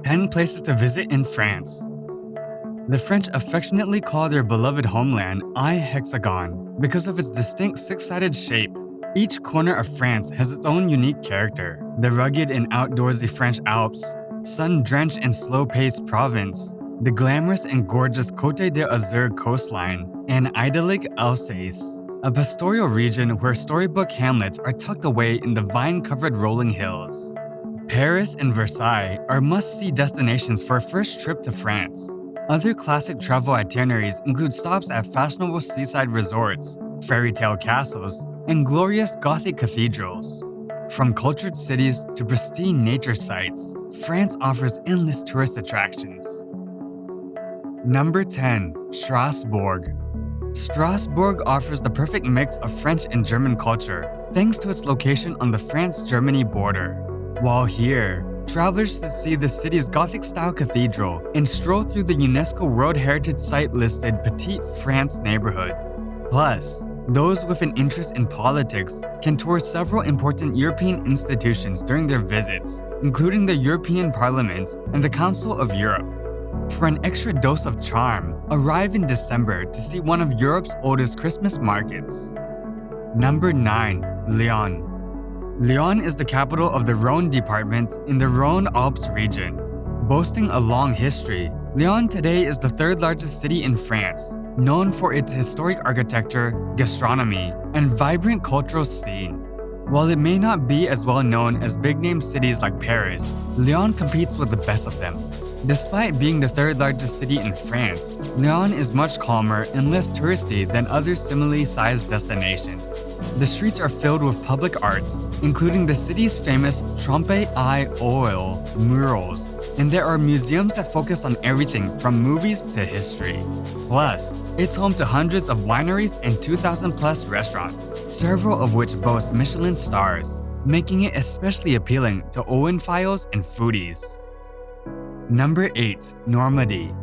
10 places to visit in France. The French affectionately call their beloved homeland Hexagone because of its distinct six-sided shape. Each corner of France has its own unique character. The rugged and outdoorsy French Alps, sun-drenched and slow-paced Provence, the glamorous and gorgeous Cote d'Azur coastline, and idyllic Alsace, a pastoral region where storybook hamlets are tucked away in the vine-covered rolling hills. Paris and Versailles are must-see destinations for a first trip to France. Other classic travel itineraries include stops at fashionable seaside resorts, fairy tale castles, and glorious Gothic cathedrals. From cultured cities to pristine nature sites, France offers endless tourist attractions. Number 10. Strasbourg. Strasbourg offers the perfect mix of French and German culture thanks to its location on the France-Germany border. While here, travelers should see the city's Gothic-style cathedral and stroll through the UNESCO World Heritage Site-listed Petite France neighborhood. Plus, those with an interest in politics can tour several important European institutions during their visits, including the European Parliament and the Council of Europe. For an extra dose of charm, arrive in December to see one of Europe's oldest Christmas markets. Number 9. Lyon. Lyon is the capital of the Rhône department in the Rhône Alps region. Boasting a long history, Lyon today is the third largest city in France, known for its historic architecture, gastronomy, and vibrant cultural scene. While it may not be as well known as big-name cities like Paris, Lyon competes with the best of them. Despite being the third largest city in France, Lyon is much calmer and less touristy than other similarly sized destinations. The streets are filled with public arts, including the city's famous Trompe l'Oeil murals, and there are museums that focus on everything from movies to history. Plus, it's home to hundreds of wineries and 2,000 plus restaurants, several of which boast Michelin stars, making it especially appealing to oenophiles and foodies. Number 8. Normandy.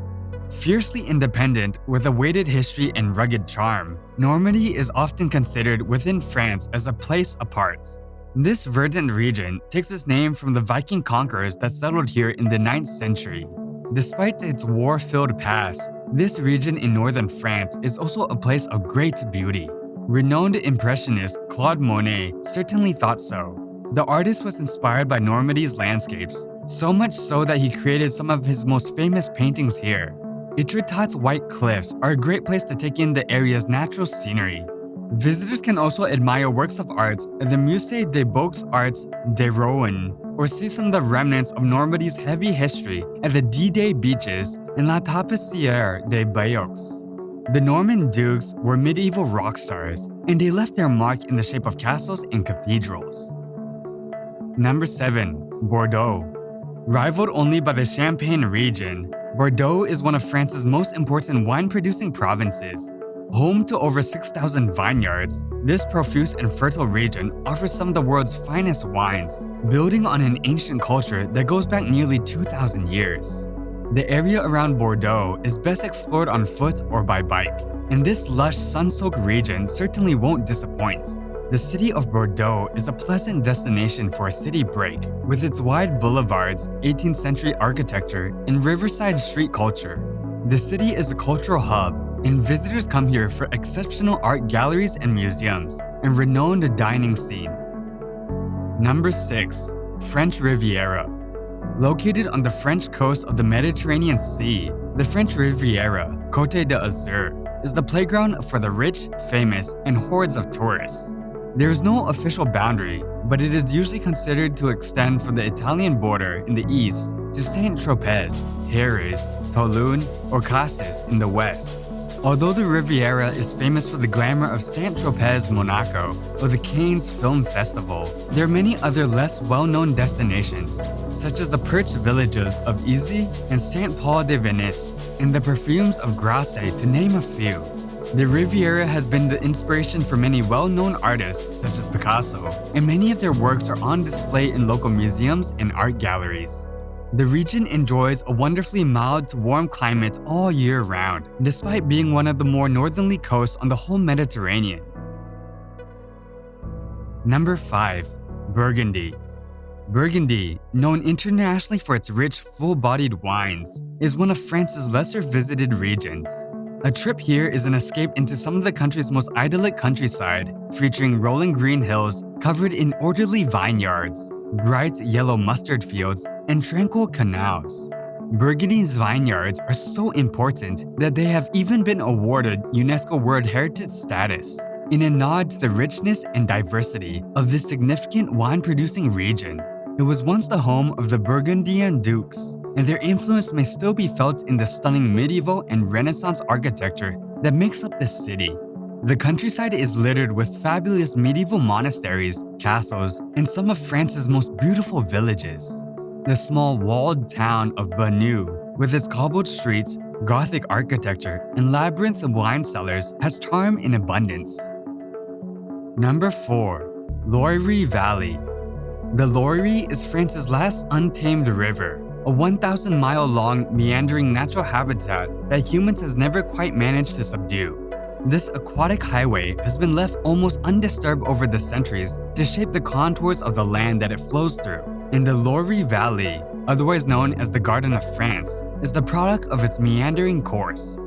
Fiercely independent with a weighted history and rugged charm, Normandy is often considered within France as a place apart. This verdant region takes its name from the Viking conquerors that settled here in the 9th century. Despite its war-filled past, this region in northern France is also a place of great beauty. Renowned impressionist Claude Monet certainly thought so. The artist was inspired by Normandy's landscapes, so much so that he created some of his most famous paintings here. Étretat's white cliffs are a great place to take in the area's natural scenery. Visitors can also admire works of art at the Musée des Beaux-Arts de Rouen, or see some of the remnants of Normandy's heavy history at the D-Day beaches and La Tapissière des BORDEAUX. The Norman dukes were medieval rock stars, and they left their mark in the shape of castles and cathedrals. Number 7. Bordeaux. Rivaled only by the Champagne region, Bordeaux is one of France's most important wine-producing provinces. Home to over 6,000 vineyards, this profuse and fertile region offers some of the world's finest wines, building on an ancient culture that goes back nearly 2,000 years. The area around Bordeaux is best explored on foot or by bike, and this lush, sun-soaked region certainly won't disappoint. The city of Bordeaux is a pleasant destination for a city break, with its wide boulevards, 18th century architecture, and riverside street culture. The city is a cultural hub, and visitors come here for exceptional art galleries and museums, and renowned dining scene. Number 6. French Riviera. Located on the French coast of the Mediterranean Sea, the French Riviera, Cote d'Azur, is the playground for the rich, famous, and hordes of tourists. There is no official boundary, but it is usually considered to extend from the Italian border in the east to Saint-Tropez, Harris, Toulon, or Cassis in the west. Although the Riviera is famous for the glamour of Saint-Tropez, Monaco, or the Cannes Film Festival, there are many other less well-known destinations, such as the perched villages of Issy and Saint-Paul-de-Venice, and the perfumes of Grasse, to name a few. The Riviera has been the inspiration for many well-known artists such as Picasso, and many of their works are on display in local museums and art galleries. The region enjoys a wonderfully mild to warm climate all year round, despite being one of the more northerly coasts on the whole Mediterranean. Number 5. Burgundy. Burgundy, known internationally for its rich, full-bodied wines, is one of France's lesser-visited regions. A trip here is an escape into some of the country's most idyllic countryside, featuring rolling green hills covered in orderly vineyards, bright yellow mustard fields, and tranquil canals. Burgundy's vineyards are so important that they have even been awarded UNESCO World Heritage status, in a nod to the richness and diversity of this significant wine-producing region. It was once the home of the Burgundian dukes, and their influence may still be felt in the stunning medieval and Renaissance architecture that makes up the city. The countryside is littered with fabulous medieval monasteries, castles, and some of France's most beautiful villages. The small walled town of BORDEAUX, with its cobbled streets, Gothic architecture, and labyrinth of wine cellars, has charm in abundance. Number 4. Loire Valley. The Loire is France's last untamed river, a 1,000-mile-long meandering natural habitat that humans has never quite managed to subdue. This aquatic highway has been left almost undisturbed over the centuries to shape the contours of the land that it flows through. And the Loire Valley, otherwise known as the Garden of France, is the product of its meandering course.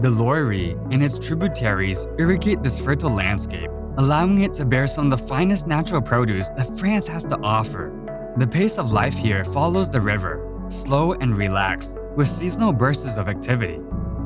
The Loire and its tributaries irrigate this fertile landscape, allowing it to bear some of the finest natural produce that France has to offer. The pace of life here follows the river, slow and relaxed, with seasonal bursts of activity.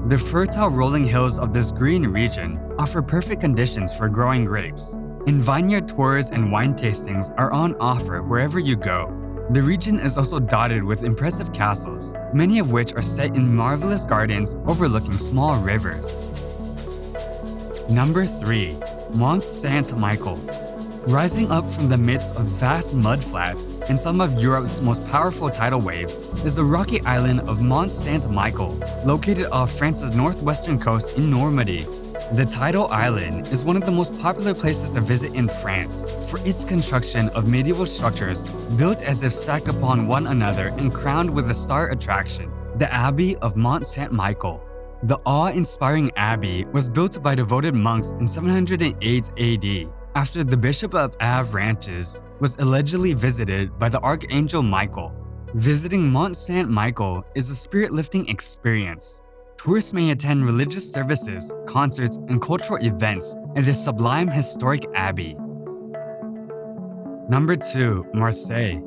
The fertile rolling hills of this green region offer perfect conditions for growing grapes, and vineyard tours and wine tastings are on offer wherever you go. The region is also dotted with impressive castles, many of which are set in marvelous gardens overlooking small rivers. Number 3. Mont Saint-Michel. Rising up from the midst of vast mudflats and some of Europe's most powerful tidal waves is the rocky island of Mont Saint-Michel, located off France's northwestern coast in Normandy. The tidal island is one of the most popular places to visit in France for its construction of medieval structures built as if stacked upon one another and crowned with a star attraction, the Abbey of Mont Saint-Michel. The awe-inspiring abbey was built by devoted monks in 708 AD, after the Bishop of Avranches was allegedly visited by the Archangel Michael. Visiting Mont Saint-Michel is a spirit-lifting experience. Tourists may attend religious services, concerts, and cultural events at this sublime historic abbey. Number 2. Marseille.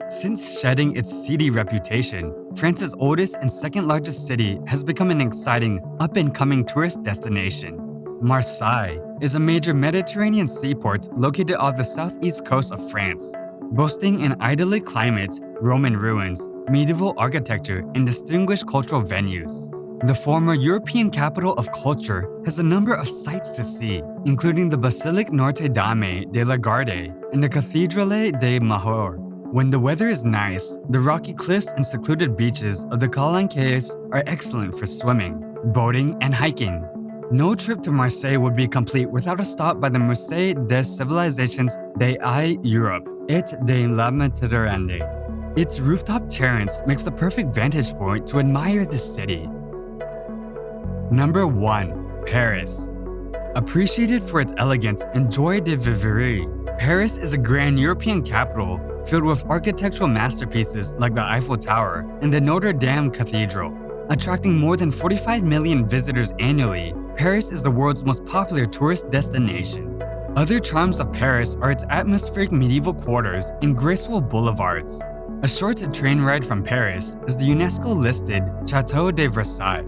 Since shedding its seedy reputation, France's oldest and second-largest city has become an exciting, up-and-coming tourist destination. Marseille is a major Mediterranean seaport located off the southeast coast of France, boasting an idyllic climate, Roman ruins, medieval architecture, and distinguished cultural venues. The former European capital of culture has a number of sights to see, including the Basilique Notre-Dame de la Garde and the Cathedrale des Mahorts. When the weather is nice, the rocky cliffs and secluded beaches of the Calanques are excellent for swimming, boating, and hiking. No trip to Marseille would be complete without a stop by the Musée des Civilisations d'Europe et de la Méditerranée. Its rooftop terrace makes the perfect vantage point to admire the city. Number 1. Paris. Appreciated for its elegance and joie de vivre, Paris is a grand European capital filled with architectural masterpieces like the Eiffel Tower and the Notre Dame Cathedral. Attracting more than 45 million visitors annually, Paris is the world's most popular tourist destination. Other charms of Paris are its atmospheric medieval quarters and graceful boulevards. A short train ride from Paris is the UNESCO-listed Château de Versailles.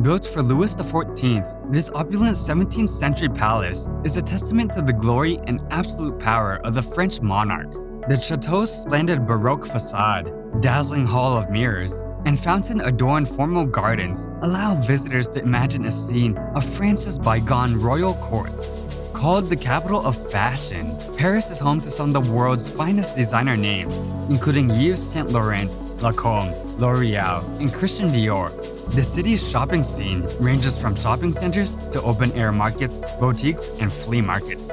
Built for Louis XIV, this opulent 17th century palace is a testament to the glory and absolute power of the French monarch. The chateau's splendid Baroque facade, dazzling hall of mirrors, and fountain-adorned formal gardens allow visitors to imagine a scene of France's bygone royal court. Called the capital of fashion, Paris is home to some of the world's finest designer names, including Yves Saint Laurent, Lancôme, L'Oreal, and Christian Dior. The city's shopping scene ranges from shopping centers to open-air markets, boutiques, and flea markets.